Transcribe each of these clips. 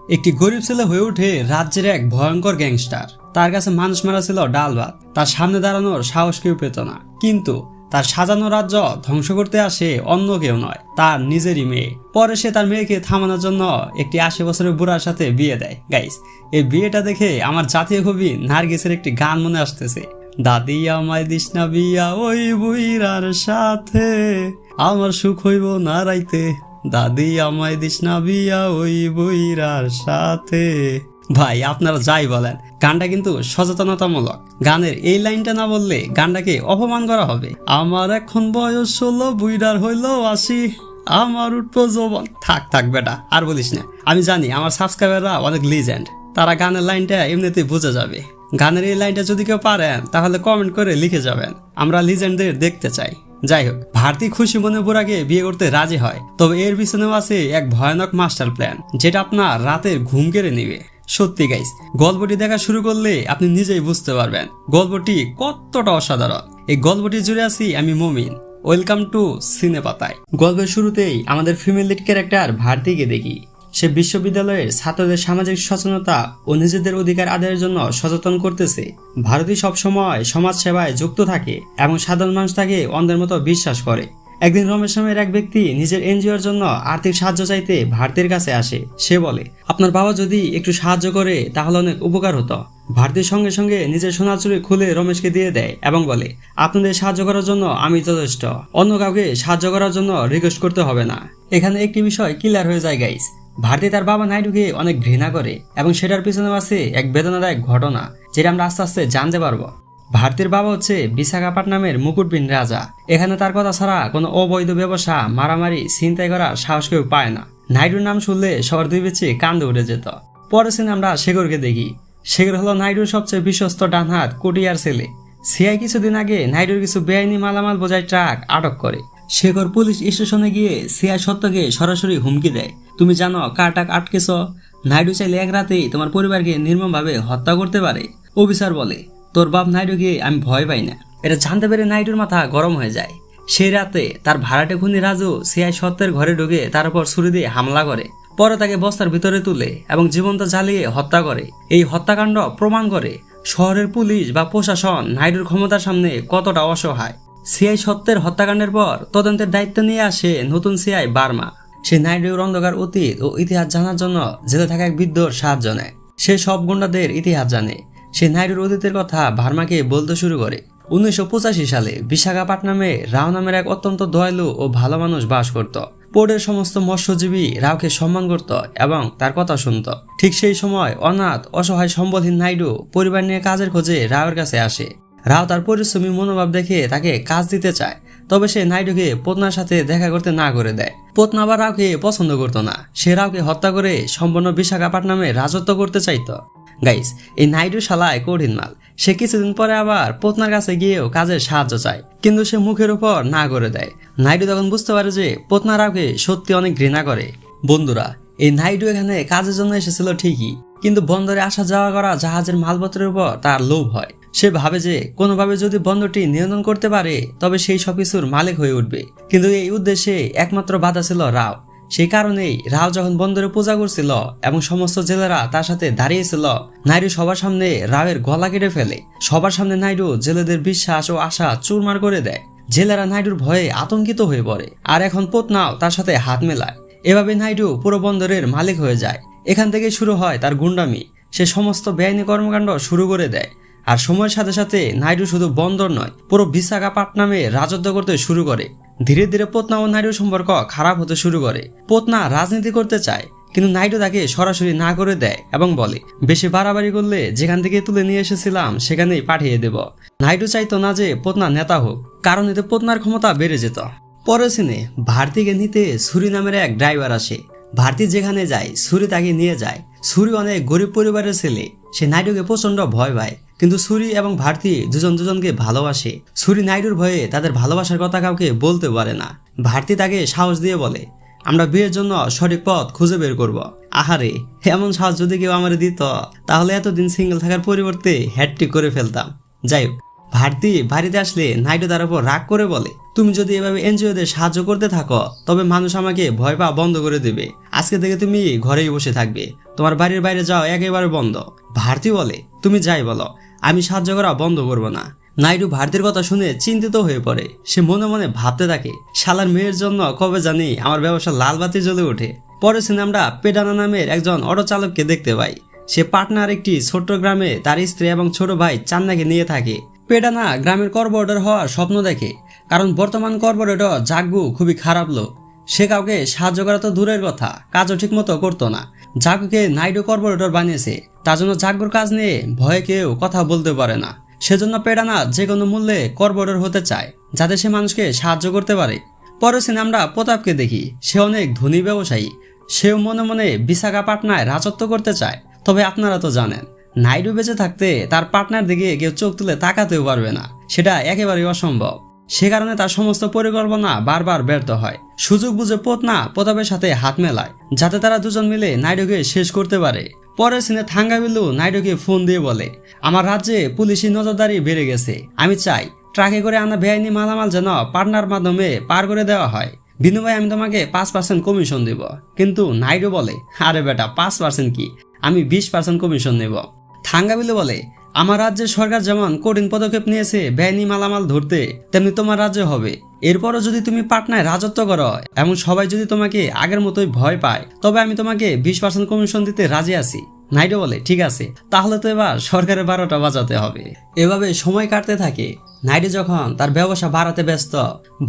একটি গরিব ছেলে হয়ে ওঠে রাজ্যের এক ভয়ঙ্কর গ্যাংস্টার। তার কাছে মানুষ মারা ছিল ডাল ভাত, তার সামনে দাঁড়ানোর সাহস কেউ পেত না। কিন্তু তার সাজানো রাজ্য ধ্বংস করতে আসে অন্য কেউ নয়, তার নিজেরই মেয়ে। পরে সে তার মেয়েকে থামানোর জন্য একটি 80 বছরের বুড়ার সাথে বিয়ে দেয়। গাইস, এই বিয়েটা দেখে আমার জাতীয় কবি নার্গিসের একটি গান মনে আসতেছে। দাদি আমায় দিস না বিয়া ওই বুইরার সাথে, আমার সুখ হইব না রাইতে। দাদি আমায় দিস না বিয়া ওই বুইরার সাথে। ভাই, আপনারা যাই বলেন, গানটা কিন্তু সচেতনতামূলক। গানের এই লাইনটা না বললে গানটাকে অপমান করা হবে। আমার এখন বয়স 16, বুইরার হইল 80, আমার উঠবো যৌবন। থাক বেটা, আর বলিস না। আমি জানি আমার সাবস্ক্রাইবাররা অনেক লিজেন্ড, তারা গানের লাইনটা এমনিতেই বুঝে যাবে। গানের এই লাইনটা যদি কেউ পারেন তাহলে কমেন্ট করে লিখে যাবেন, আমরা লিজেন্ডদের দেখতে চাই। যাই হোক, ভারতী খুশি মনে বুড়াকে বিয়ে করতে রাজি হয়। তবে এর পিছনেও আছে এক ভয়ানক মাস্টার প্ল্যান, যেটা আপনার রাতের ঘুম কেড়ে নিবে। সত্যি গাইস, গল্পটি দেখা শুরু করলে আপনি নিজেই বুঝতে পারবেন গল্পটি কতটা অসাধারণ। এই গল্পটি জুড়ে আছি আমি মমিন। ওয়েলকাম টু সিনে পাতায়। গল্পের শুরুতেই আমাদের ফিমেল লিড ক্যারেক্টার ভারতীকে দেখি। সে বিশ্ববিদ্যালয়ের ছাত্রদের সামাজিক সচেতনতা ও নিজেদের অধিকার আদায়ের জন্য সচেতন করতেছে। ভারতী সবসময় সমাজ সেবায় যুক্ত থাকে এবং সাধারণ মানুষ তাকে অন্ধের মতো বিশ্বাস করে। একদিন রমেশ নামের এক ব্যক্তি নিজের এনজিওর জন্য আর্থিক সাহায্য চাইতে ভারতীর কাছে আসে। সে বলে, আপনার বাবা যদি একটু সাহায্য করে তাহলে অনেক উপকার হতো। ভারতীর সঙ্গে সঙ্গে নিজের সোনার চুড়ি খুলে রমেশকে দিয়ে দেয় এবং বলে, আপনাদের সাহায্য করার জন্য আমি যথেষ্ট, অন্য কাউকে সাহায্য করার জন্য রিকোয়েস্ট করতে হবে না। এখানে একটি বিষয় ক্লিয়ার হয়ে যায় গাইস, ভারতী তার বাবা নাইডুকে অনেক ঘৃণা করে এবং সেটার পিছনে আছে এক বেদনাদায়ক ঘটনা, যেটা আমরা আস্তে আস্তে জানতে পারবো। ভারতীর বাবা হচ্ছে বিশাখাপট্টনমের মুকুটবিহীন রাজা। এখানে তার কথা ছাড়া কোনো অবৈধ ব্যবসা, মারামারি, ছিনতাই করার সাহস কেউ পায় না। নাইডুর নাম শুনলে সবার দুই বেঁচে কান্দে উঠে যেত। পরে সিনে আমরা শেখরকে দেখি। শেখর হলো নাইডুর সবচেয়ে বিশ্বস্ত ডানহাত কোটিয়ার ছেলে। সিআই কিছুদিন আগে নাইডুর কিছু বেআইনি মালামাল বোঝাই ট্রাক আটক করে। শেখর পুলিশ স্টেশনে গিয়ে সিআই সত্যকে সরাসরি হুমকি দেয়, তুমি জানো কার টাক আটকেছ? নাইডু চাইলে এক রাতেই তোমার পরিবারকে নির্মমভাবে হত্যা করতে পারে। অফিসার বলে, তোর বাপ নাইডুকে আমি ভয় পাই না। এটা জানতে পেরে নাইডুর মাথা গরম হয়ে যায়। সেই রাতে তার ভাড়াটে খুনি রাজু সিআই সত্যের ঘরে ঢুকে তার উপর ছুরি দিয়ে হামলা করে। পরে তাকে বস্তার ভিতরে তুলে এবং জীবন্ত জ্বালিয়ে হত্যা করে। এই হত্যাকাণ্ড প্রমাণ করে শহরের পুলিশ বা প্রশাসন নাইডুর ক্ষমতার সামনে কতটা অসহায়। সিআই সত্যের হত্যাকাণ্ডের পর তদন্তের দায়িত্ব নিয়ে আসে নতুন সিআই বার্মা। সে নাইডুর অন্ধকার অতীত ও ইতিহাস জানার জন্য জেলে থাকা এক বৃদ্ধর সাহায্য নেয়। সে সব গুন্ডাদের ইতিহাস জানে। সে নাইডুর অতীতের কথা ভার্মাকে বলতে শুরু করে। 1985 সালে বিশাখাপট্টনমে রাও নামের এক অত্যন্ত দয়ালু ও ভালো মানুষ বাস করত। পোর্টের সমস্ত মৎস্যজীবী রাওকে সম্মান করত এবং তার কথা শুনত। ঠিক সেই সময় অনাথ, অসহায়, সম্বলহীন নাইডু পরিবার নিয়ে কাজের খোঁজে রাওয়ের কাছে আসে। রাও তার পরিশ্রমী মনোভাব দেখে তাকে কাজ দিতে চায়। তবে সে নাইডুকে পত্নার সাথে দেখা করতে না করে দেয়। পত্না বা রাওকে পছন্দ করত না। সে রাওকে হত্যা করে সম্পূর্ণ বিশাখাপট্টনমে রাজত্ব করতে চাইত। গাইস, এই নাইডু শালায় কঠিন মাল। সে কিছুদিন পরে আবার পত্নার কাছে গিয়েও কাজের সাহায্য চায়, কিন্তু সে মুখের উপর না করে দেয়। নাইডু তখন বুঝতে পারে যে পত্না রাওকে সত্যি অনেক ঘৃণা করে। বন্ধুরা, এই নাইডু এখানে কাজের জন্য এসেছিল ঠিকই, কিন্তু বন্দরে আসা যাওয়া করা জাহাজের মালপত্রের উপর তার লোভ হয়। সে ভাবে যে কোনোভাবে যদি বন্দরটি নিয়ন্ত্রণ করতে পারে তবে সেই সবকিছুর মালিক হয়ে উঠবে। কিন্তু এই উদ্দেশ্যে একমাত্র বাধা ছিল রাও। সেই কারণেই রাও যখন বন্দরে পূজা করছিল এবং সমস্ত জেলেরা তার সাথে দাঁড়িয়েছিল, নাইডু সবার সামনে রাওয়ের গলা কেটে ফেলে। সবার সামনে নাইডু জেলেদের বিশ্বাস ও আশা চুরমার করে দেয়। জেলেরা নাইডুর ভয়ে আতঙ্কিত হয়ে পড়ে আর এখন পত্নাও তার সাথে হাত মেলায়। এভাবে নাইডু পুরো বন্দরের মালিক হয়ে যায়। এখান থেকে শুরু হয় তার গুন্ডামি। সে সমস্ত বেআইনি কর্মকাণ্ড শুরু করে দেয়। আর সময়ের সাথে সাথে নাইডু শুধু বন্দর নয়, পুরো বিশাখাপট্টনমে রাজত্ব করতে শুরু করে। ধীরে ধীরে পত্না ও নাইডুর সম্পর্ক খারাপ হতে শুরু করে। পত্না রাজনীতি করতে চায়, কিন্তু নাইডু তাকে সরাসরি না করে দেয় এবং বলে, বেশি বাড়াবাড়ি করলে যেখান থেকে তুলে নিয়ে এসেছিলাম সেখানেই পাঠিয়ে দেব। নাইডু চাইতো না যে পত্না নেতা হোক, কারণ এতে পত্নার ক্ষমতা বেড়ে যেত। পরের সিনে ভারতীকে নিতে সুরি নামের এক ড্রাইভার আসে। ভারতী যেখানে যায় সুরি তাকে নিয়ে যায়। সুরি অনেক গরিব পরিবারের ছেলে। সে নাইডুকে প্রচন্ড ভয় পায়, কিন্তু সুরি এবং ভারতী দুজন দুজনকে ভালোবাসে। সুরি নাইডুর ভয়ে তাদের ভালোবাসার কথা কাউকে বলতে পারে না। ভারতী তাকে সাহস দিয়ে বলে, আমরা বিয়ের জন্য সঠিক পথ খুঁজে বের করব। আহারে, এমন সাহস যদি কেউ আমার দিত তাহলে এতদিন সিঙ্গেল থাকার পরিবর্তে হ্যাটট্রিক করে ফেলতাম। যাই হোক, ভারতী বাড়িতে আসলে নাইডু তার উপর রাগ করে বলে, তুমি যদি এভাবে এনজিওদের সাহায্য করতে থাকো তবে মানুষ আমাকে ভয় পাওয়া বন্ধ করে দেবে। আজকে থেকে তুমি ঘরেই বসে থাকবে, তোমার বাড়ির বাইরে যাওয়া একেবারে বন্ধ। ভারতী বলে, তুমি যাই বলো, আমি সাহায্য করা বন্ধ করব না। নাইডু ভারতীর কথা শুনে চিন্তিত হয়ে পড়ে। সে মনে মনে ভাবতে থাকে, শালার মেয়ের জন্য কবে জানি আমার ব্যবসা লাল বাতি জ্বলে ওঠে। পরে সিনে আমরা পেডানা নামের একজন অটো চালককে দেখতে পাই। সে পাটনার একটি ছোট্ট গ্রামে তার স্ত্রী এবং ছোট ভাই চান্নাকে নিয়ে থাকে। পেডানা গ্রামের কর্পোরেটর হওয়ার স্বপ্ন দেখে, কারণ বর্তমান কর্পোরেটর জাগ্গু খুবই খারাপ লোক। সে কাউকে সাহায্য করা তো দূরের কথা, কাজও ঠিক মতো করতো না। জাগ্গুকে নাইডু কর্পোরেটর বানিয়েছে, তার জন্য জাগ্গুর কাজ নিয়ে ভয়ে কেউ কথা বলতে পারে না। সেজন্য পেডানা যে কোনো মূল্যে কর্পোরেটর হতে চায়, যাতে সে মানুষকে সাহায্য করতে পারে। পরে সিনে আমরা প্রতাপকে দেখি। সে অনেক ধনী ব্যবসায়ী, সেও মনে মনে বিশাখাপাটনায় রাজত্ব করতে চায়। তবে আপনারা তো জানেন, নাইডু বেঁচে থাকতে তার পার্টনার দিকে কেউ চোখ তুলে তাকাতেও পারবে না, সেটা একেবারেই অসম্ভব। সে কারণে তার সমস্ত পরিকল্পনা বারবার ব্যর্থ হয়। সুযোগ বুঝে প্রতাপের সাথে হাত মেলায়, যাতে তারা দুজন মিলে নাইডুকে শেষ করতে পারে। পরের সিনে থাঙ্গাবিল্লু নাইডুকে ফোন দিয়ে বলে, আমার রাজ্যে পুলিশি নজরদারি বেড়ে গেছে, আমি চাই ট্রাকে করে আনা বেআইনি মালামাল যেন পার্টনার মাধ্যমে পার করে দেওয়া হয়। বিনিময়ে আমি তোমাকে 5% কমিশন দেব। কিন্তু নাইডু বলে, আরে বেটা 5% কি, আমি 20% কমিশন নেব। থাঙ্গাবিল্লু বলে, আমার রাজ্যের সরকার যেমন কঠিন পদক্ষেপ নিয়েছে বেআইনি মালামাল ধরতে, তেমনি তোমার রাজ্য হবে। এরপরও যদি তুমি পাটনায় রাজত্ব করো এবং সবাই যদি তোমাকে আগের মতোই ভয় পায়, তবে আমি তোমাকে 20% কমিশন দিতে রাজি আছি। নাইডু বলে, ঠিক আছে, তাহলে তো এবার সরকারের 12টা বাজাতে হবে। এভাবে সময় কাটতে থাকে। নাইডু যখন তার ব্যবসা বাড়াতে ব্যস্ত,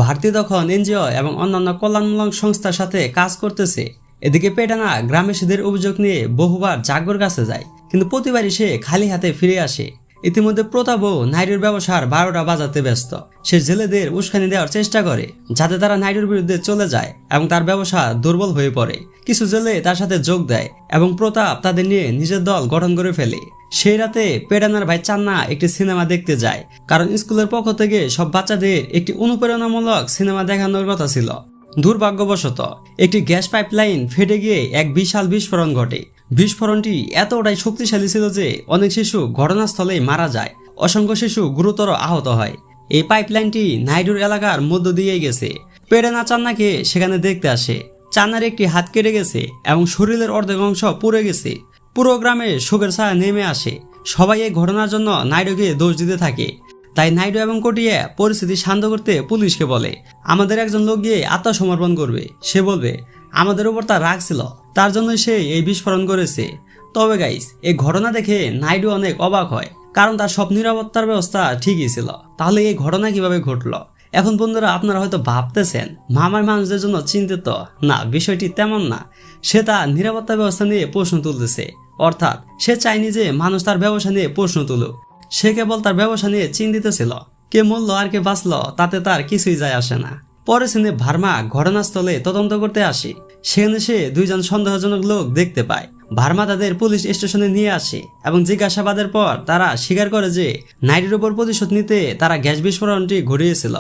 ভারতী তখন এনজিও এবং অন্যান্য কল্যাণমূলক সংস্থার সাথে কাজ করতেছে। এদিকে পেডানা গ্রামবাসীদের অভিযোগ নিয়ে বহুবার জাগ্গুর কাছে যায়, কিন্তু প্রতিবারই সে খালি হাতে ফিরে আসে। ইতিমধ্যে প্রতাপও নাইডুর ব্যবসার 12টা বাজাতে ব্যস্ত। সে জেলেদের উস্কানি দেওয়ার চেষ্টা করে, যাতে তারা নাইডুর বিরুদ্ধে চলে যায় এবং তার ব্যবসা দুর্বল হয়ে পড়ে। কিছু জেলে তার সাথে যোগ দেয় এবং প্রতাপ তাদের নিয়ে নিজের দল গঠন করে ফেলে। সেই রাতে পেডানার ভাই চান্না একটি সিনেমা দেখতে যায়, কারণ স্কুলের পক্ষ থেকে সব বাচ্চাদের একটি অনুপ্রেরণামূলক সিনেমা দেখানোর কথা ছিল। দুর্ভাগ্যবশত একটি গ্যাস পাইপলাইন ফেটে গিয়ে এক বিশাল বিস্ফোরণ ঘটে। বিস্ফোরণটি এতটাই শক্তিশালী ছিল যে অনেক শিশু ঘটনাস্থলেই মারা যায়, অসংখ্য শিশু গুরুতর আহত হয়। এই পাইপলাইনটি নাইডুর এলাকার মধ্য দিয়েই গেছে। পেডানা চান্নাকে সেখানে দেখতে আসে। চান্নার একটি হাত কেটে গেছে এবং শরীরের অর্ধেক অংশ পুড়ে গেছে। পুরো গ্রামে শোকের ছায়া নেমে আসে। সবাই এই ঘটনার জন্য নাইডুকে দোষ দিতে থাকে। তাই নাইডু এবং কোটিয়া পরিস্থিতি শান্ত করতে পুলিশকে বলে, আমাদের একজন লোক গিয়ে আত্মসমর্পণ করবে। সে বলবে আমাদের উপর তার রাগ ছিল, তার জন্য সে এই বিস্ফোরণ করেছে। তবে গাইস, এই ঘটনা দেখে নাইডু অনেক অবাক হয়, কারণ তার সব নিরাপত্তার ব্যবস্থা ঠিকই ছিল। তাহলে এই ঘটনা কিভাবে ঘটলো? এখন বন্ধুরা, আপনারা হয়তো ভাবতেছেন মামার মানুষদের জন্য চিন্তিত। না, বিষয়টি তেমন না। সে তার নিরাপত্তা ব্যবস্থা নিয়ে প্রশ্ন তুলতেছে, অর্থাৎ সে চায়নি যে মানুষ তার ব্যবসা নিয়ে প্রশ্ন তুলুক। সে কেবল তার ব্যবসা নিয়ে চিন্তিত ছিল। কে মরল আর কে বাঁচল তাতে তার কিছুই যায় আসে না। পরে সিনে ভার্মা ঘটনাস্থলে তদন্ত করতে আসে। সেখানে সে দুইজন সন্দেহজনক লোক দেখতে পায়। ভার্মা তাদের পুলিশ স্টেশনে নিয়ে আসে এবং জিজ্ঞাসাবাদের পর তারা স্বীকার করে যে নাইডুর উপর প্রতিশোধ নিতে তারা গ্যাস বিস্ফোরণটি ঘটিয়েছিল।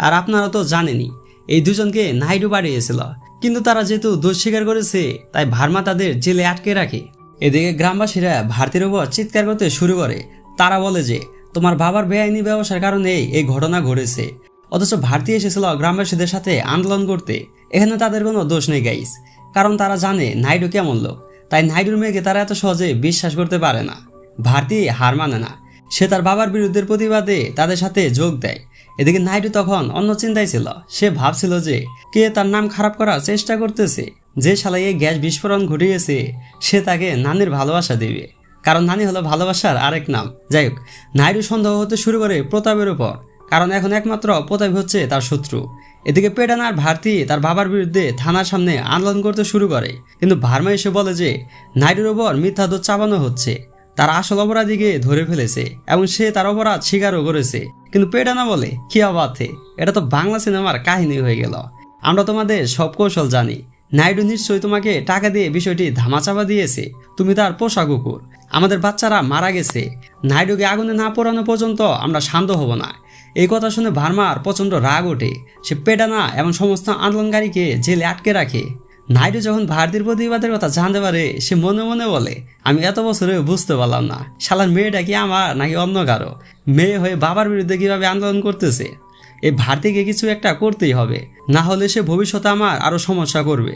আর আপনারা তো জানেনই, এই দুজনকে নাইডু বাড়িয়েছিল। কিন্তু তারা যেহেতু দোষ স্বীকার করেছে, তাই ভার্মা তাদের জেলে আটকে রাখে। এদিকে গ্রামবাসীরা ভারতীর উপর চিৎকার করতে শুরু করে। তারা বলে যে তোমার বাবার বেআইনি ব্যবসার কারণে এই ঘটনা ঘটেছে। অথচ ভারতী এসেছিল গ্রামবাসীদের সাথে আন্দোলন করতে। এখানে তাদের কোনো দোষ নেই গাইস, কারণ তারা জানে নাইডু কেমন লোক। তাই নাইডুর মেয়েকে তারা এত সহজে বিশ্বাস করতে পারে না। ভারতী হার মানে না, সে তার বাবার বিরুদ্ধের প্রতিবাদে তাদের সাথে যোগ দেয়। এদিকে নাইডু তখন অন্য চিন্তায় ছিল। সে ভাবছিল যে কে তার নাম খারাপ করার চেষ্টা করতেছে। যে শালা এই গ্যাস বিস্ফোরণ ঘটিয়েছে সে তাকে নানির ভালোবাসা দেবে, কারণ নানি হলো ভালোবাসার আরেক নাম। যাই হোক, নাইডু সন্দেহ হতে শুরু করে প্রতাপের উপর, কারণ এখন একমাত্র প্রতাপ হচ্ছে তার শত্রু। এদিকে পেডানার ভারতী তার বাবার বিরুদ্ধে থানার সামনে আন্দোলন করতে শুরু করে, কিন্তু ভার্মা এসে বলে যে নাইডুর ওপর মিথ্যা দোষ চাপানো হচ্ছে। তার আসল অপরাধীকে ধরে ফেলেছে এবং সে তার অপরাধ স্বীকারও করেছে। কিন্তু পেডানা বলে, কি আবাতে, এটা তো বাংলা সিনেমার কাহিনী হয়ে গেল। আমরা তোমাদের সব কৌশল জানি। নাইডু নিশ্চয়ই তোমাকে টাকা দিয়ে বিষয়টি ধামাচাপা দিয়েছে। তুমি তার পোষা কুকুর। আমাদের বাচ্চারা মারা গেছে। নাইডুকে আগুনে না পোড়ানো পর্যন্ত আমরা শান্ত হব না। এই কথা শুনে ভার্মার প্রচণ্ড রাগ ওঠে। সে পেডানা এবং সমস্ত আন্দোলনকারীকে জেলে আটকে রাখে। নাইডু যখন ভারতীর প্রতিবাদের কথা জানতে পারে সে মনে মনে বলে, আমি এত বছরে বুঝতে পারলাম না শালার মেয়েটা কি আমার নাকি অন্য কারো। মেয়ে হয়ে বাবার বিরুদ্ধে কিভাবে আন্দোলন করতেছে। এই ভারতীকে কিছু একটা করতেই হবে, না হলে সে ভবিষ্যতে আমার আরো সমস্যা করবে।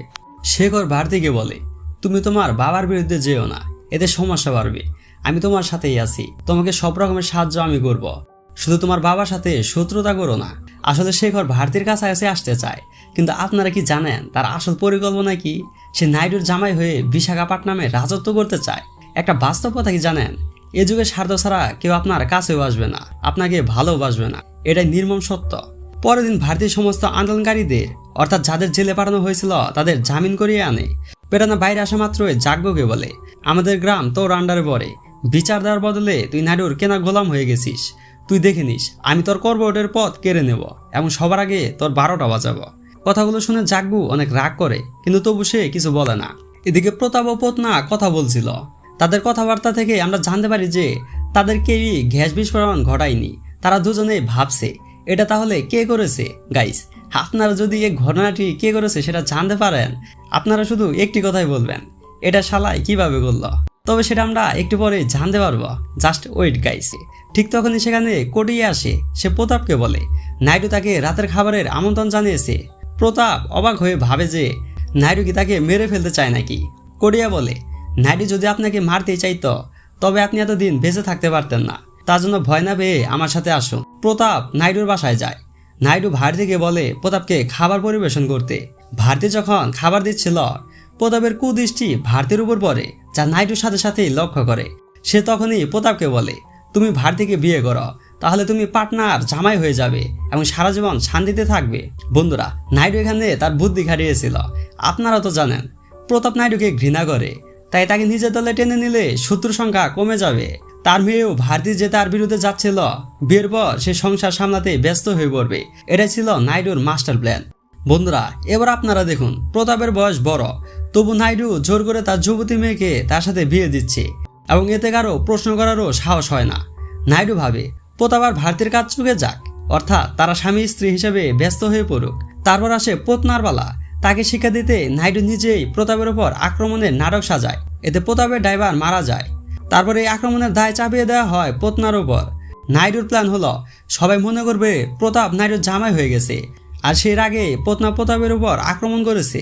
শেখর ভারতীকে বলে, তুমি তোমার বাবার বিরুদ্ধে যেও না, এতে সমস্যা বাড়বে। আমি তোমার সাথেই আছি, তোমাকে সব রকমের সাহায্য আমি করব। শুধু তোমার বাবার সাথে শত্রুতা করো না। আসলে শেখর ভারতীর কাছাকাছি আসতে চায়, কিন্তু আপনারা কি জানেন তার আসল পরিকল্পনা কি? সে নাইডুর জামাই হয়ে বিশাখাপট্টনামে রাজত্ব করতে চায়। একটা বাস্তব কথা কি জানেন? এ যুগে স্বার্থ ছাড়া কেউ আপনার কাছেও আসবে না, আপনাকে ভালোবাসবে না, এটাই নির্মম সত্য। পরের দিন ভারতীয় সমস্ত আন্দোলনকারীদের, অর্থাৎ যাদের জেলে পাঠানো হয়েছিল, তাদের জামিন করিয়ে আনে। পেটানা বাইরে আসা মাত্রই জাগ্যকে বলে, আমাদের গ্রাম তোর আন্ডারে পড়ে, বিচার দেওয়ার বদলে তুই নাইডুর কেনা গোলাম হয়ে গেছিস। তুই দেখে নিস, আমি তোর কর্পোরেটের পথ কেড়ে নেব এবং সবার আগে তোর 12টা বাজাবো। কথাগুলো শুনে জাগ্গু অনেক রাগ করে, কিন্তু তবু সে কিছু বলে না। এদিকে প্রতাপ ও পত্না কথা বলছিল। তাদের কথাবার্তা থেকে আমরা জানতে পারি যে তাদের কেউই গ্যাস বিস্ফোরণ ঘটায়নি। তারা দুজনেই ভাবছে এটা তাহলে কে করেছে। গাইস, আপনারা যদি এই ঘটনাটি কে করেছে সেটা জানতে পারেন, আপনারা শুধু একটি কথাই বলবেন, এটা শালাই কিভাবে করলো। তবে সেটা আমরা একটু পরে জানতে পারবো, জাস্ট ওয়েট গাইস। ঠিক তখনই সেখানে কোটিয়ে আসে। সে প্রতাপকে বলে নাইডু তাকে রাতের খাবারের আমন্ত্রণ জানিয়েছে। প্রতাপ অবাক হয়ে ভাবে যে নাইডু কি তাকে মেরে ফেলতে চায় নাকি। কোটিয়া বলে, নাইডু যদি আপনাকে মারতে চাইতো তবে আপনি এতদিন বেঁচে থাকতে পারতেন না, তার জন্য ভয় না পেয়ে আমার সাথে আসুন। প্রতাপ নাইডুর বাসায় যায়। নাইডু ভারতীকে বলে প্রতাপকে খাবার পরিবেশন করতে। ভারতী যখন খাবার দিচ্ছিল, প্রতাপের কুদৃষ্টি ভারতীর উপর পড়ে, যা নাইডুর সাথে সাথেই লক্ষ্য করে। সে তখনই প্রতাপকে বলে, তুমি ভারতীকে বিয়ে করো, তাহলে তুমি পার্টনার জামাই হয়ে যাবে এবং সারা জীবন শান্তিতে থাকবে। বন্ধুরা, নাইডু এখানে তার বুদ্ধি খাটিয়েছিল। আপনারা তো জানেন প্রতাপ নাইডুকে ঘৃণা করে, তাই তাকে নিজের দলে টেনে নিলে শত্রুর সংখ্যা কমে যাবে। তার মেয়েও ভারতী যে তার বিরুদ্ধে যাচ্ছিল, বিয়ের পর সে সংসার সামলাতে ব্যস্ত হয়ে পড়বে। এটাই ছিল নাইডুর মাস্টার প্ল্যান। বন্ধুরা, এবার আপনারা দেখুন, প্রতাপের বয়স বড়, তবু নাইডু জোর করে তার যুবতী মেয়েকে তার সাথে বিয়ে দিচ্ছে এবং এতে কারো প্রশ্ন করারও সাহস হয় না। নাইডু ভাবে প্রতাপ আর ভারতীর কাজ চুকে যাক, অর্থাৎ তারা স্বামী স্ত্রী হিসেবে ব্যস্ত হয়ে পড়ুক। তারপর আসে পত্নার পালা। তাকে শিক্ষা দিতে নাইডু নিজেই প্রতাপের উপর আক্রমণের নাটক সাজায়। এতে প্রতাপের ড্রাইভার মারা যায়। তারপরে এই আক্রমণের দায় চাপিয়ে দেওয়া হয় পত্নার উপর। নাইডুর প্ল্যান হলো সবাই মনে করবে প্রতাপ নাইডুর জামাই হয়ে গেছে, আর সের আগে পত্না প্রতাপের উপর আক্রমণ করেছে।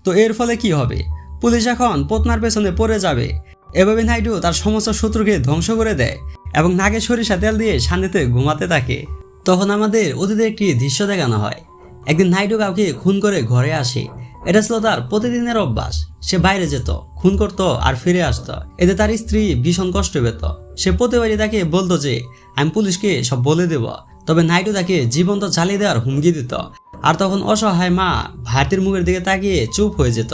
তো এর ফলে কি হবে? পুলিশ এখন পত্নার পেছনে পড়ে যাবে। এভাবে নাইডু তার সমস্ত শত্রুকে ধ্বংস করে দেয় এবং নাকে সরিষা তেল দিয়ে শান্তিতে ঘুমাতে থাকে। তখন আমাদের অতীতের একটি দৃশ্য দেখানো হয়। একদিন নাইডু কাউকে খুন করে ঘরে আসে। এটা ছিল তার প্রতিদিনের অভ্যাস। সে বাইরে যেত, খুন করত আর ফিরে আসতো। এতে তার স্ত্রী ভীষণ কষ্ট পেত। সে প্রতিবারই তাকে বলতো যে আমি পুলিশকে সব বলে দেব। তবে নাইডু তাকে জীবন্ত জ্বালিয়ে দেওয়ার হুমকি দিত। আর তখন অসহায় মা ভারতীর মুখের দিকে তাকিয়ে চুপ হয়ে যেত।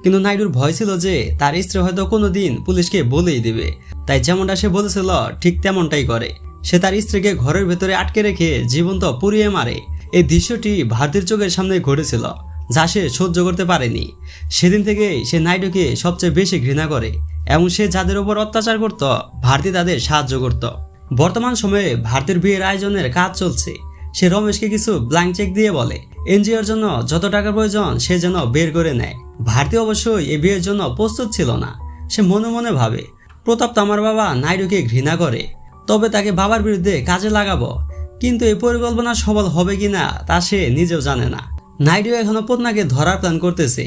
কিন্তু নাইডুর ভয় ছিল যে তার স্ত্রী হয়তো কোনোদিন পুলিশকে বলেই দেবে, তাই যেমনটা সে বলেছিল ঠিক তেমনটাই করে। সে তার স্ত্রীকে ঘরের ভেতরে আটকে রেখে জীবন্ত পুড়িয়ে মারে। এই দৃশ্যটি ভারতীর চোখের সামনে ঘটেছিল, যা সে সহ্য করতে পারেনি। সেদিন থেকেই সে নাইডুকে সবচেয়ে বেশি ঘৃণা করে এবং সে যাদের উপর অত্যাচার করত, ভারতী তাদের সাহায্য করত। বর্তমান সময়ে ভারতের বিয়ের আয়োজনের কাজ চলছে। সে রমেশকে কিছু ব্ল্যাঙ্ক চেক দিয়ে বলে এনজিওর জন্য যত টাকার প্রয়োজন সে যেন বের করে নেয়। ভারতী অবশ্যই এই বিয়ের জন্য প্রস্তুত ছিল না। সে মনে মনে ভাবে প্রতাপ তো আমার বাবা নাইডুকে ঘৃণা করে, তবে তাকে বাবার বিরুদ্ধে কাজে লাগাবো। কিন্তু এই পরিকল্পনা সফল হবে কিনা তা সে নিজেও জানে না। নাইডু এখনো পত্নাকে ধরার প্ল্যান করতেছে।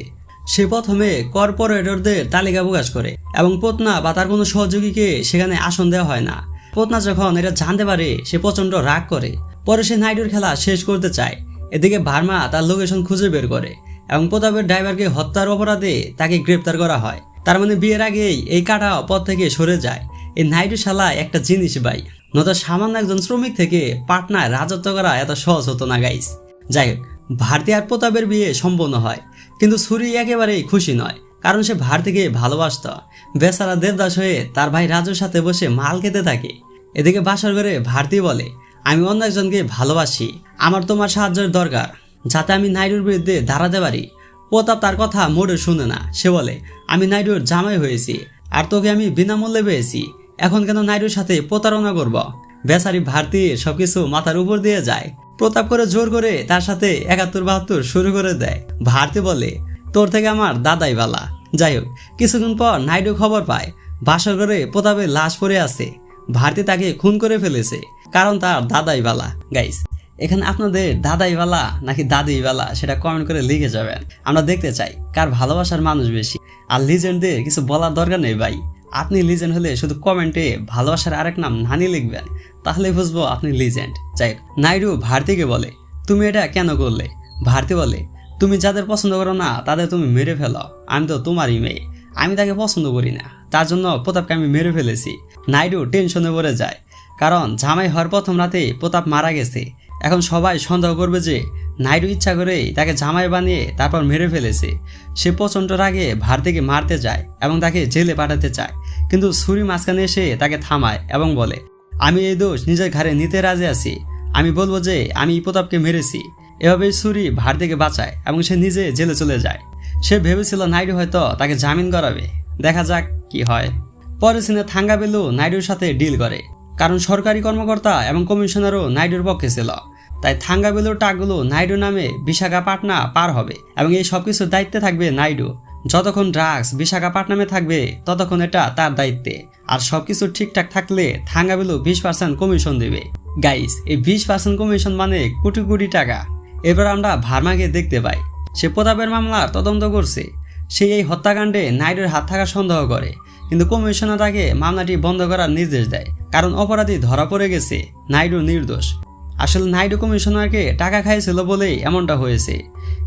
সে প্রথমে কর্পোরেটরদের তালিকা প্রকাশ করে এবং পত্না বা তার কোনো সহযোগীকে সেখানে আসন দেওয়া হয় না। পত্না যখন এটা জানতে পারে সে প্রচন্ড রাগ করে। পরে সে নাইডুর খেলা শেষ করতে চায়। এদিকে ভার্মা তার লোকেশন খুঁজে বের করে এবং প্রতাপের ড্রাইভারকে হত্যার অপরাধে তাকে গ্রেপ্তার করা হয়। তার মানে বিয়ের আগেই এই কাটা পথ থেকে সরে যায়। এই নাইডু শালা একটা জিনিস ভাই, নয়তো সামান্য একজন শ্রমিক থেকে পাটনায় রাজত্ব করা এত সহজ হতো না গাইস। যাই হোক, ভারতী আর প্রতাপের বিয়ে সম্পন্ন হয়, কিন্তু ছুরি একেবারেই খুশি নয়, কারণ সে ভারতীকে ভালোবাসত। বেচারা দেবদাস হয়ে তার ভাই রাজুর সাথে বসে মাল খেতে থাকে। এদিকে বাসর ঘরে ভারতী বলে আমি অন্য একজনকে ভালোবাসি, আমার তোমার সাহায্যের দরকার যাতে আমি নাইডুর বিরুদ্ধে দাঁড়াতে পারি। প্রতাপ তার কথা মোড়ে শুনে না। সে বলে আমি নাইডুর জামাই হয়েছি আর তোকে আমি বিনামূল্যে পেয়েছি, এখন কেন নাইডুর সাথে প্রতারণা করব? বেচারি ভারতী সবকিছু মাথার উপর দিয়ে যায়। প্রতাপ করে জোর করে তার সাথে 71-72 শুরু করে দেয়। ভারতী বলে তোর থেকে আমার দাদাই বালা। যাই হোক, কিছুক্ষণ পর নাইডু খবর পায় বাসর ঘরে প্রতাপের লাশ পড়ে আছে। ভারতী তাকে খুন করে ফেলেছে, কারণ তার দাদাই বালা। গাইস, এখানে আপনাদের দাদাই বালা নাকি দাদি বালা সেটা কমেন্ট করে লিখে যাবেন। আমরা দেখতে চাই কার ভালোবাসার মানুষ বেশি। আর লিজেন্ডদের কিছু বলার দরকার নেই ভাই, আপনি লিজেন্ড হলে শুধু কমেন্টে ভালোবাসার আরেক নাম নানি লিখবেন, তাহলে বুঝবো আপনি লিজেন্ড। যাই হোক, নাইডু ভারতীকে বলে তুমি এটা কেন করলে? ভারতী বলে তুমি যাদের পছন্দ করো না তাদের তুমি মেরে ফেলো, আমি তো তোমারই মেয়ে, আমি তাকে পছন্দ করি না, তার জন্য প্রতাপকে আমি মেরে ফেলেছি। নাইডু টেনশনে পড়ে যায়, কারণ জামাই হওয়ার প্রথম রাতেই প্রতাপ মারা গেছে। এখন সবাই সন্দেহ করবে যে নাইডু ইচ্ছা করেই তাকে জামাই বানিয়ে তারপর মেরে ফেলেছে। সে প্রচণ্ড রাগে ভারতীকে মারতে যায় এবং তাকে জেলে পাঠাতে চায়, কিন্তু ছুরি মাঝখানে এসে তাকে থামায় এবং বলে আমি এই দোষ নিজের ঘাড়ে নিতে রাজি আছি, আমি বলবো যে আমি প্রতাপকে মেরেছি। এভাবেই ছুরি ভারতীকে বাঁচায় এবং সে নিজে জেলে চলে যায়। সে ভেবেছিল নাইডু হয়তো তাকে জামিন করাবে, দেখা যাক কি হয়। পরে সিনে থাঙ্গাবেলু নাইডুর সাথে ডিল করে, কারণ সরকারি কর্মকর্তা এবং কমিশনারও নাইডুর পক্ষে ছিল। তাই থাঙ্গাবেলুর টাকগুলো নাইডু নামে বিশাখাপাটনা পার হবে এবং এই সবকিছুর দায়িত্বে থাকবে নাইডু। যতক্ষণ ড্রাগস বিশাখাপাটনামে থাকবে ততক্ষণ এটা তার দায়িত্বে। আর সবকিছু ঠিকঠাক থাকলে থাঙ্গাবেলু 20% কমিশন দেবে। গাইস, এই 20% কমিশন মানে কোটি কোটি টাকা। এবার আমরা ভার্মাকে দেখতে পাই, সে প্রতাপের মামলার তদন্ত করছে। সে এই হত্যাকাণ্ডে নাইডুর হাত থাকার সন্দেহ করে, কিন্তু কমিশনার তাকে মামলাটি বন্ধ করার নির্দেশ দেয়, কারণ অপরাধী ধরা পড়ে গেছে, নাইডু নির্দোষ। আসলে নাইডু কমিশনারকে টাকা খাইছিল বলেই এমনটা হয়েছে।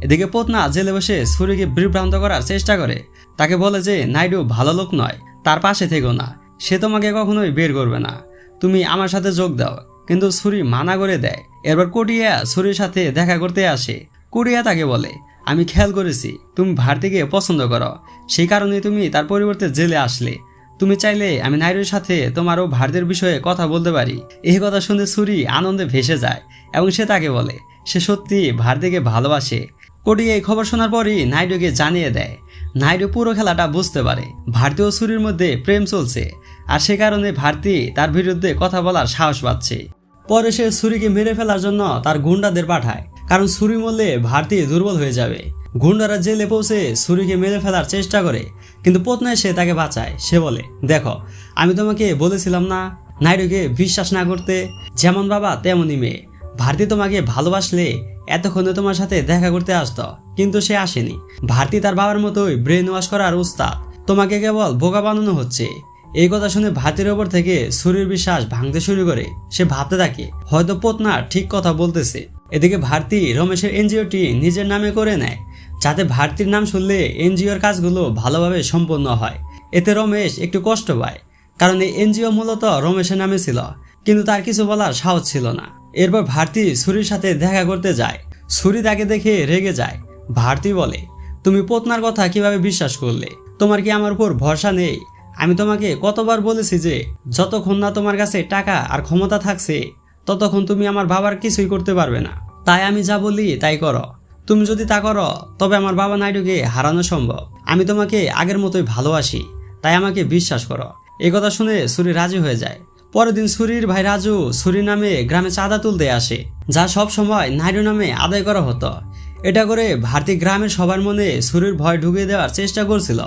এদিকে পত্না জেলে বসে ছুরিকে বিভ্রান্ত করার চেষ্টা করে, তাকে বলে যে নাইডু ভালো লোক নয়, তার পাশে থেকো না, সে তোমাকে কখনোই বের করবে না, তুমি আমার সাথে যোগ দাও। কিন্তু ছুরি মানা করে দেয়। এরপর কোটিয়া ছুরির সাথে দেখা করতে আসে। কোটিয়া তাকে বলে আমি খেয়াল করেছি তুমি ভারতীকে পছন্দ করো, সেই কারণে তুমি তার পরিবর্তে জেলে আসলে। তুমি চাইলে আমি নাইডুর সাথে তোমারও ভারতের বিষয়ে কথা বলতে পারি। এই কথা শুনে ছুরি আনন্দে ভেসে যায় এবং সে তাকে বলে সে সত্যি ভারতীকে ভালোবাসে। কোটি এই খবর শোনার পরই নাইডুকে জানিয়ে দেয়। নাইডু পুরো খেলাটা বুঝতে পারে ভারতী ও ছুরির মধ্যে প্রেম চলছে, আর সে কারণে ভারতী তার বিরুদ্ধে কথা বলার সাহস পাচ্ছে। পরে সে ছুরিকে মেরে ফেলার জন্য তার গুন্ডাদের পাঠায়, কারণ ছুরি মরলে ভারতী দুর্বল হয়ে যাবে। গুন্ডারা জেলে পৌঁছে ছুরিকে মেরে ফেলার চেষ্টা করে, কিন্তু পত্নী এসে তাকে বাঁচায়। সে বলে দেখো, আমি তোমাকে বলেছিলাম না নাইডুকে বিশ্বাস না করতে, যেমন বাবা তেমনই মেয়ে। ভারতী তোমাকে ভালোবাসলে এতক্ষণে তোমার সাথে দেখা করতে আসতো, কিন্তু সে আসেনি। ভারতী তার বাবার মতোই ব্রেন ওয়াশ করার উস্তাদ, তোমাকে কেবল বোকা বানানো হচ্ছে। এই কথা শুনে ভারতীর ওপর থেকে ছুরির বিশ্বাস ভাঙতে শুরু করে। সে ভাবতে থাকে হয়তো পত্না ঠিক কথা বলতেছে। এদিকে ভারতী রমেশের এনজিওটি নিজের নামে করে নেয়, যাতে ভারতীর নাম শুনলে এনজিওর কাজগুলো ভালোভাবে সম্পন্ন হয়। এতে রমেশ একটু কষ্ট পায়, কারণ এই এনজিও মূলত রমেশের নামে ছিল, কিন্তু তার কিছু বলার সাহস ছিল না। এরপর ভারতী ছুরির সাথে দেখা করতে যায়। ছুরি তাকে দেখে রেগে যায়। ভারতী বলে তুমি পত্নার কথা কিভাবে বিশ্বাস করলে? তোমার কি আমার উপর ভরসা নেই? আমি তোমাকে কতবার বলেছি যে যতক্ষণ না তোমার কাছে টাকা আর ক্ষমতা থাকছে ততক্ষণ তুমি আমার বাবার কিছুই করতে পারবে না। তাই আমি যা বলি তাই করো। তুমি যদি তা করো তবে আমার বাবা নাইডুকে হারানো সম্ভব। আমি তোমাকে আগের মতোই ভালোবাসি, তাই আমাকে বিশ্বাস করো। এই কথা শুনে ছুরি রাজি হয়ে যায়। পরের দিন ছুরির ভাই রাজু ছুরি নামে গ্রামে চাঁদা তুলতে আসে, যা সব সময় নাইডু নামে আদায় করা হতো। এটা করে ভারতী গ্রামের সবার মনে ছুরির ভয় ঢুকিয়ে দেওয়ার চেষ্টা করছিল,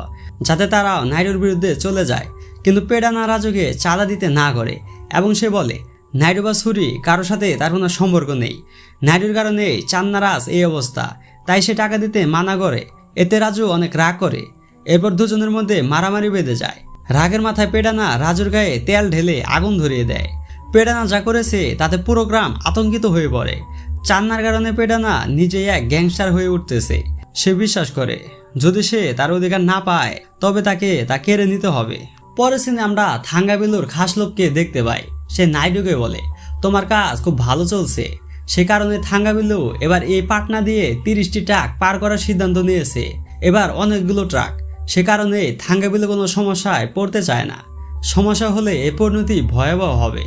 যাতে তারা নাইডুর বিরুদ্ধে চলে যায়। কিন্তু পেডানা রাজুকে চাঁদা দিতে না করে এবং সে বলে নাইডু বা ছুরি কারোর সাথে তার কোনো সম্পর্ক নেই। নাইডুর কারণে চান্নারাজ এই অবস্থা, তাই সে টাকা দিতে মানা করে। এতে রাজু অনেক রাগ করে। এরপর দুজনের মধ্যে মারামারি বেঁধে যায়। রাগের মাথায় পেডানা রাজুর গায়ে তেল ঢেলে আগুন ধরিয়ে দেয়। পেডানা যা করেছে তাতে পুরো গ্রাম আতঙ্কিত হয়ে পড়ে। চান্নার কারণে পেডানা নিজে এক গ্যাংস্টার হয়ে উঠতেছে। সে বিশ্বাস করে যদি সে তার অধিকার না পায় তবে তাকে তা কেড়ে নিতে হবে। পরের সিনে আমরা থাঙ্গাবেলুর খাস লোককে দেখতে পাই। সে নাইডুকে বলে তোমার কাজ খুব ভালো চলছে। সে কারণে থাঙ্গাবেলু এবার এই পাটনা দিয়ে 30টি ট্রাক পার করার সিদ্ধান্ত নিয়েছে। এবার অনেকগুলো ট্রাক। সে কারণে থাঙ্গাবেলু কোনো সমস্যায় পড়তে চায় না। সমস্যা হলে এ পরিণতি ভয়াবহ হবে।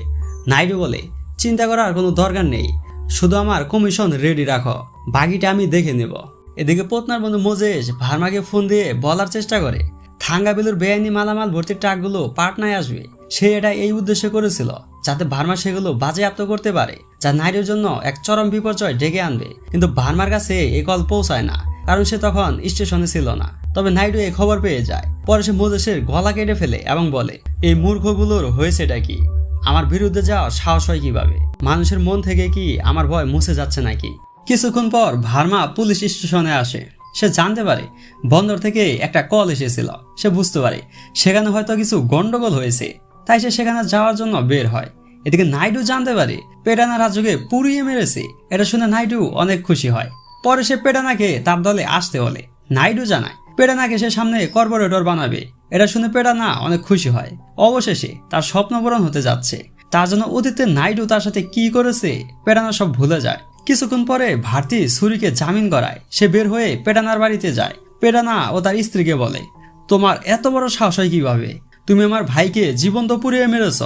নাইডু বলে চিন্তা করার কোনো দরকার নেই, শুধু আমার কমিশন রেডি রাখো, বাকিটা আমি দেখে নেব। এদিকে পত্নার বন্ধু মোজেস ভার্মাকে ফোন দিয়ে বলার চেষ্টা করে থাঙ্গাবেলুর বেআইনি মালামাল ভর্তির ট্রাকগুলো পাটনায় আসবে। সে এটা এই উদ্দেশ্যে করেছিল যাতে ভার্মা সেগুলো বাজেয়াপ্ত করতে পারে, যা নাইডুর জন্য এক চরম বিপর্যয় ডেকে আনবে। কিন্তু ভার্মার কাছে এই কল পৌঁছায় না, কারণ সে তখন স্টেশনে ছিল না। তবে নাইডু এই খবর পেয়ে যায়। পরে সে মোজেসের গলা কেটে ফেলে এবং বলে, এই মূর্খগুলোর হয়েছেটা কি? আমার বিরুদ্ধে যাওয়ার সাহস হয় কিভাবে? মানুষের মন থেকে কি আমার ভয় মুছে যাচ্ছে নাকি? কিছুক্ষণ পর ভার্মা পুলিশ স্টেশনে আসে। সে জানতে পারে বন্দর থেকে একটা কল এসেছিল। সে বুঝতে পারে সেখানে হয়তো কিছু গন্ডগোল হয়েছে, তাই সে সেখানে যাওয়ার জন্য বের হয়। এদিকে নাইডু জানতে পারে পেডানা রাজ্যকে পুড়িয়ে মেরেছে। এটা শুনে নাইডু অনেক খুশি হয়। পরে সে পেডানাকে তার দলে আসতে বলে। নাইডু জানায় পেডানাকে সে সামনে কর্পোরেটর বানাবে। এটা শুনে পেডানা অনেক খুশি হয়। অবশেষে তার স্বপ্ন পূরণ হতে যাচ্ছে। তার জন্য অতীতে নাইডু তার সাথে কি করেছে পেডানা সব ভুলে যায়। কিছুক্ষণ পরে ভারতী ছুরিকে জামিন করায়। সে বের হয়ে পেডানার বাড়িতে যায়। পেডানা ও তার স্ত্রীকে বলে, তোমার এত বড় সাহস হয় কিভাবে? তুমি আমার ভাইকে জীবন্ত পুড়িয়ে মেরেছ।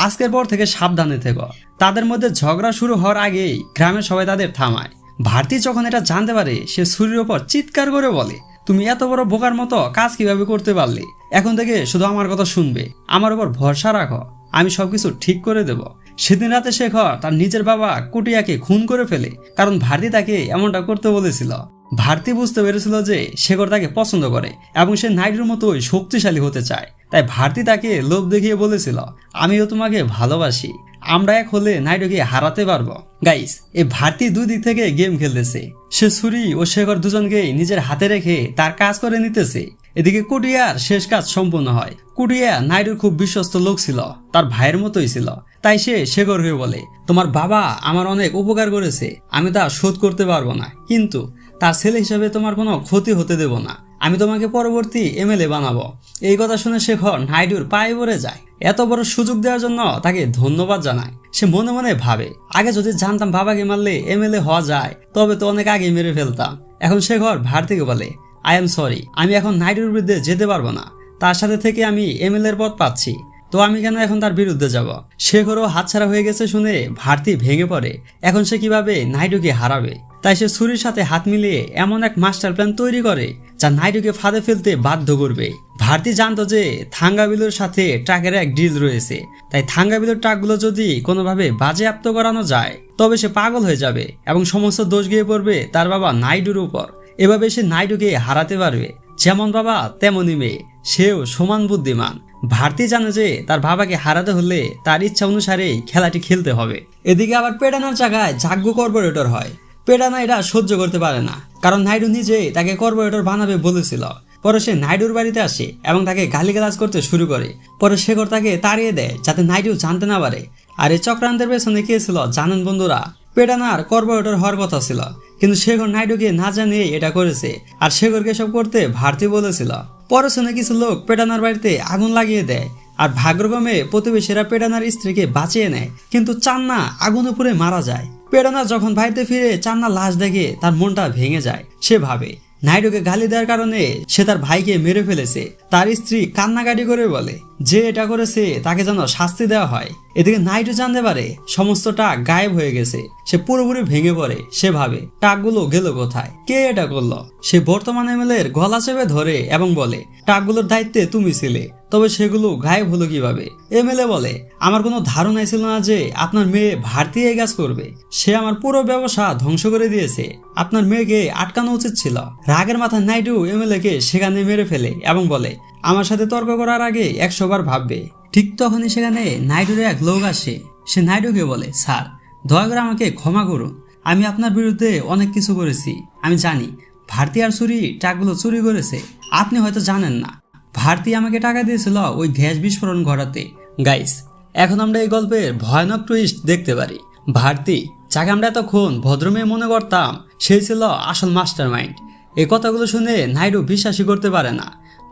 আজকের পর থেকে সাবধানে থেকো। তাদের মধ্যে ঝগড়া শুরু হওয়ার আগেই গ্রামের সবাই তাদের থামায়। ভারতী যখন এটা জানতে পারে সে ছুরির ওপর চিৎকার করে বলে, তুমি এত বড় বোকার মতো কাজ কিভাবে করতে পারলে? এখন থেকে শুধু আমার কথা শুনবে, আমার উপর ভরসা রাখো, আমি সবকিছু ঠিক করে দেব। সেদিন রাতে শেখর তার নিজের বাবা কুটিয়াকে খুন করে ফেলে, কারণ ভারতী তাকে এমনটা করতে বলেছিল। ভারতী বুঝতে পেরেছিল যে শেখর তাকে পছন্দ করে এবং সে নাইডুর মতোই শক্তিশালী হতে চায়। তাই ভারতী তাকে লোভ দেখিয়ে বলেছিল, আমিও তোমাকে ভালোবাসি, আমরা এক হলে নাইডুকে হারাতে পারবো। গাইস, এই ভারতী দুই দিক থেকে গেম খেলতেছে। সে ছুরি ও শেখর দুজনকে নিজের হাতে রেখে তার কাজ করে নিতেছে। এদিকে কুটিয়ার শেষ কাজ সম্পূর্ণ হয়। কুটিয়া নাইডুর খুব বিশ্বস্ত লোক ছিল, তার ভাইয়ের মতোই ছিল। তাই সে শেখরকে বলে, তোমার বাবা আমার অনেক উপকার করেছে, আমি তা শোধ করতে পারবো না, কিন্তু তার ছেলে হিসেবে তোমার কোনো ক্ষতি হতে দেব না। আমি তোমাকে পরবর্তী এমএলএ বানাবো। এই কথা শুনে শেখর নাইডুর পায়ে পড়ে যায়। এত বড় সুযোগ দেওয়ার জন্য তাকে ধন্যবাদ জানায়। সে মনে মনে ভাবে, আগে যদি জানতাম বাবাকে মারলে এমএলএ হওয়া যায়, তবে তো অনেক আগে মেরে ফেলতাম। এখন শেখর ভারতীকে বলে, আই এম সরি, আমি এখন নাইডুর বিরুদ্ধে যেতে পারবো না। তার সাথে থেকে আমি এমএলএর পদ পাচ্ছি, তো আমি কেন এখন তার বিরুদ্ধে যাব? শেখরও হাতছাড়া হয়ে গেছে শুনে ভারতী ভেঙে পড়ে। এখন সে কিভাবে নাইডুকে হারাবে? তাই সে ছুরির সাথে হাত মিলিয়ে এমন এক মাস্টার প্ল্যান তৈরি করে যা নাইডুকে ফাঁদে ফেলতে বাধ্য করবে। ভারতী জানতো যে থাঙ্গাবিলুর সাথে ট্রাকের এক ডিল রয়েছে, তাই থাঙ্গাবিলুর ট্রাকগুলো যদি কোনোভাবে বাজেয়াপ্ত করানো যায় তবে সে পাগল হয়ে যাবে এবং সমস্ত দোষ গিয়ে পড়বে তার বাবা নাইডুর উপর। এভাবে সে নাইডুকে হারাতে পারবে। যেমন বাবা তেমনই মেয়ে, সেও সমান বুদ্ধিমান। ভারতী জানে যে তার বাবাকে হারাতে হলে তার ইচ্ছা অনুসারেই খেলাটি খেলতে হবে। এদিকে আবার পেডানার জায়গায় জাগ্য কর্পোরেটর হয়। পেডানা এটা সহ্য করতে পারে না, কারণ নাইডু নিজেই তাকে কর্পোরেটর বানাবে বলেছিল। পরে সে নাইডুর বাড়িতে আসে এবং তাকে গালিগালাজ করতে শুরু করে। পরে শেখর তাকে তাড়িয়ে দেয় যাতে নাইডু জানতে না পারে। আর এই চক্রান্তের পেছনে কে ছিল জানেন বন্ধুরা? পেডানার কর্পোরেটর হওয়ার কথা ছিল, কিন্তু শেখর নাইডুকে না জানিয়ে এটা করেছে। আর শেখরকে সব করতে ভারতী বলেছিল। পরে শুনে কিছু লোক পেডানার বাড়িতে আগুন লাগিয়ে দেয়। আর ভাগ্যক্রমে প্রতিবেশীরা পেডানার স্ত্রীকে বাঁচিয়ে নেয়, কিন্তু চান্না আগুনে পুড়ে মারা যায়। পেডানা যখন বাড়িতে ফিরে চান্না লাশ দেখে তার মনটা ভেঙে যায়। সে ভাবে নাইডুকে গালি দেওয়ার কারণে সে তার ভাইকে মেরে ফেলেছে। তার স্ত্রী কান্নাকাটি করে বলে যে এটা করেছে তাকে যেন শাস্তি দেওয়া হয়। এদিকে নাইডু জানতে পারে সমস্ত টাক গায়েব হয়ে গেছে। সে পুরোপুরি ভেঙে পড়ে। সে ভাবে টাকগুলো গেল কোথায়, কে এটা করলো? সে বর্তমান এমএলএর গলা চেপে ধরে এবং বলে, টাকগুলোর দায়িত্বে তুমি ছিলে, তবে সেগুলো গায়েব হলো কিভাবে? এমএলএ বলে, আমার কোনো ধারণাই ছিল না যে আপনার মেয়ে ভারতী এই কাজ করবে। সে আমার পুরো ব্যবসা ধ্বংস করে দিয়েছে। আপনার মেয়েকে আটকানো উচিত ছিল। রাগের মাথায় নাইডু এমএলএ কে সেখানে মেরে ফেলে এবং বলে, আমার সাথে তর্ক করার আগে 100 বার ভাববে। ঠিক তখনই সেখানে নাইডুর এক লোক আসে। সে নাইডুকে বলে, স্যার, দয়া করে আমাকে ক্ষমা করুন। আমি আপনার বিরুদ্ধে অনেক কিছু করেছি। আমি জানি ভারতী আর চুরি টাকাগুলো চুরি করেছে। আপনি হয়তো জানেন না, ভারতী আমাকে টাকা দিয়েছিল ওই গ্যাস বিস্ফোরণ ঘটাতে। গাইস, এখন আমরা এই গল্পের ভয়ানক টুইস্ট দেখতে পারি। ভারতী, যাকে আমরা এতক্ষণ ভদ্রমেয়ে মনে করতাম, সেই ছিল আসল মাস্টার মাইন্ড। এই কথাগুলো শুনে নাইডু বিশ্বাসই করতে পারে না।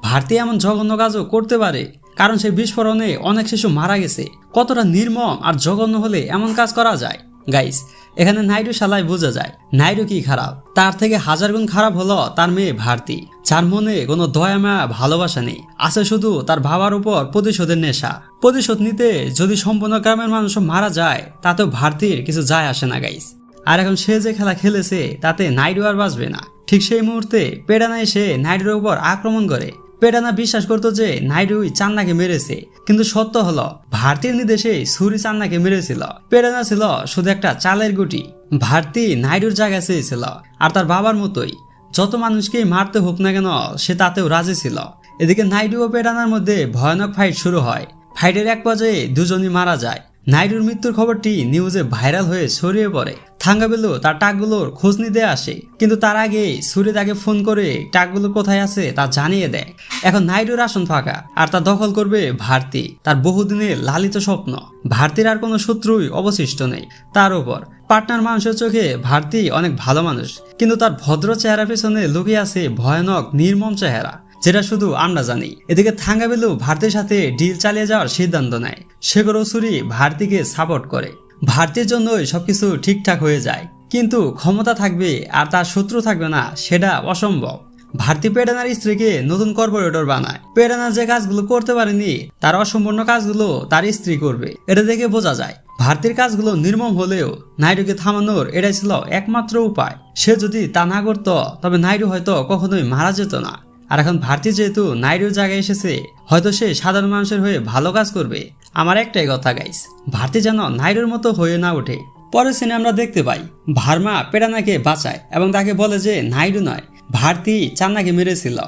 ভারতী এমন জঘন্য কাজও করতে পারে, কারণ সেই বিস্ফোরণে অনেক শিশু মারা গেছে। কতটা নির্মম আর জঘন্য হলে এমন কাজ করা যায়? গাইস, এখানে নাইডু শালায় বোঝা যায় নাইডু কি খারাপ। তার থেকে 1000 গুণ খারাপ হলো তার মেয়ে ভারতী, যার মনে কোনো দয়া মায়া ভালোবাসা নেই। আছে শুধু তার বাবার উপর প্রতিশোধের নেশা। প্রতিশোধ নিতে যদি সম্পূর্ণ গ্রামের মানুষ মারা যায় তাতেও ভারতীর কিছু যায় আসে না গাইস। আর এখন সে যে খেলা খেলেছে তাতে নাইডু আর বাঁচবে না। ঠিক সেই মুহূর্তে পেডানা এসে নাইডুর উপর আক্রমণ করে। পেডানা বিশ্বাস করতো যে নাইডুই চান্নাকে মেরেছে, কিন্তু সত্য হলো ভারতীর নির্দেশে ছুরি চান্নাকে মেরেছিল। পেডানা ছিল শুধু একটা চালের গুটি। ভারতী নাইডুর জায়গা চেয়েছিল, আর তার বাবার মতোই যত মানুষকেই মারতে হোক না কেন সে তাতেও রাজি ছিল। এদিকে নাইডু ও পেডানার মধ্যে ভয়ানক ফাইট শুরু হয়। ফাইটের এক পর্যায়ে দুজনই মারা যায়। নাইডুর মৃত্যুর খবরটি নিউজে ভাইরাল হয়ে ছড়িয়ে পড়ে। থাঙ্গাবেলু তার টাকগুলোর খোঁজ নিতে আসে, কিন্তু তার আগে সুরে তাকে ফোন করে টাকগুলো কোথায় আছে তা জানিয়ে দেয়। এখন নাইডুর আসন ফাঁকা আর তা দখল করবে ভারতী, তার বহুদিনের লালিত স্বপ্ন। ভারতীর আর কোনো শত্রুই অবশিষ্ট নেই। তার উপর পার্টনার মানুষের চোখে ভারতী অনেক ভালো মানুষ, কিন্তু তার ভদ্র চেহারা পেছনে লুকিয়ে আছে ভয়ানক নির্মম চেহারা, যেটা শুধু আমরা জানি। এদিকে থাঙ্গাবেলু ভারতীর সাথে ডিল চালিয়ে যাওয়ার সিদ্ধান্ত নেয়। শেখর সুরি ভারতীকে সাপোর্ট করে। ভারতীর জন্যই সবকিছু ঠিকঠাক হয়ে যায়, কিন্তু ক্ষমতা থাকবে আর তার শত্রু থাকবে না সেটা অসম্ভব। ভারতী পেডানার স্ত্রীকে নতুন কর্পোরেটর বানায়। পেডানা যে কাজগুলো করতে পারেনি তার অসম্পূর্ণ কাজগুলো তার স্ত্রী করবে, এটা দেখে বোঝা যায়। ভারতীর কাজগুলো নির্মম হলেও নাইডুকে থামানোর এটাই ছিল একমাত্র উপায়। সে যদি তা না করত তবে নাইডু হয়তো কখনোই মারা যেত না। আর এখন ভারতী যেহেতু নাইডুর জায়গায় এসেছে, হয়তো সে সাধারণ মানুষের হয়ে ভালো কাজ করবে। আমার একটাই কথা গাইস, ভারতী যেন নাইডুর মতো হয়ে না ওঠে। পরের সিনে আমরা দেখতে পাই ভার্মা পেডানাকে বাঁচায় এবং তাকে বলে যে নাইডু নয়, ভারতী চান্নাকে মেরেছিল।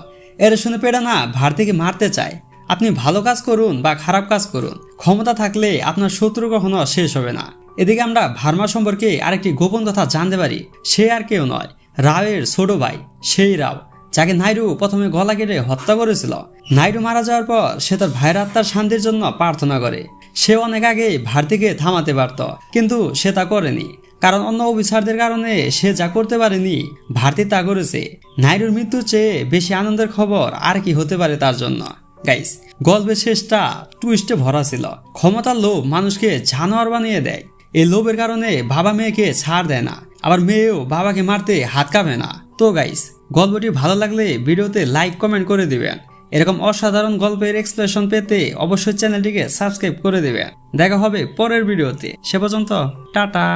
এর শুনে পেডানা ভারতীকে মারতে চায়। আপনি ভালো কাজ করুন বা খারাপ কাজ করুন, ক্ষমতা থাকলে আপনার শত্রু কখনো শেষ হবে না। এদিকে আমরা ভার্মা সম্পর্কে আরেকটি গোপন কথা জানতে পারি। সে আর কেউ নয়, রাওয়ের ছোট ভাই, সেই রাও যাকে নাইডু প্রথমে গলা কেটে হত্যা করেছিল। নাইডু মারা যাওয়ার পর সে তার ভাইয়ের আত্মার শান্তির জন্য প্রার্থনা করে। সে অনেক আগে ভারতীকে থামাতে পারত, কিন্তু সে তা করেনি, কারণ অন্য অফিসারদের কারণে সে যা করতে পারেনি ভারতী তা করেছে। নাইডুর মৃত্যুর চেয়ে বেশি আনন্দের খবর আর কি হতে পারে তার জন্য। গাইস, গল্পের শেষটা টুইস্টে ভরা ছিল। ক্ষমতার লোভ মানুষকে জানোয়ার বানিয়ে দেয়। এই লোভের কারণে বাবা মেয়েকে ছাড় দেয় না, আবার মেয়েও বাবাকে মারতে হাত কাঁপে না। তো গাইস, গল্পটি ভালো লাগলে ভিডিওতে লাইক কমেন্ট করে দিবেন। এরকম অসাধারণ গল্পের এক্সপ্লেনেশন পেতে অবশ্যই চ্যানেলটিকে সাবস্ক্রাইব করে দিবেন। দেখা হবে পরের ভিডিওতে, সে পর্যন্ত টাটা।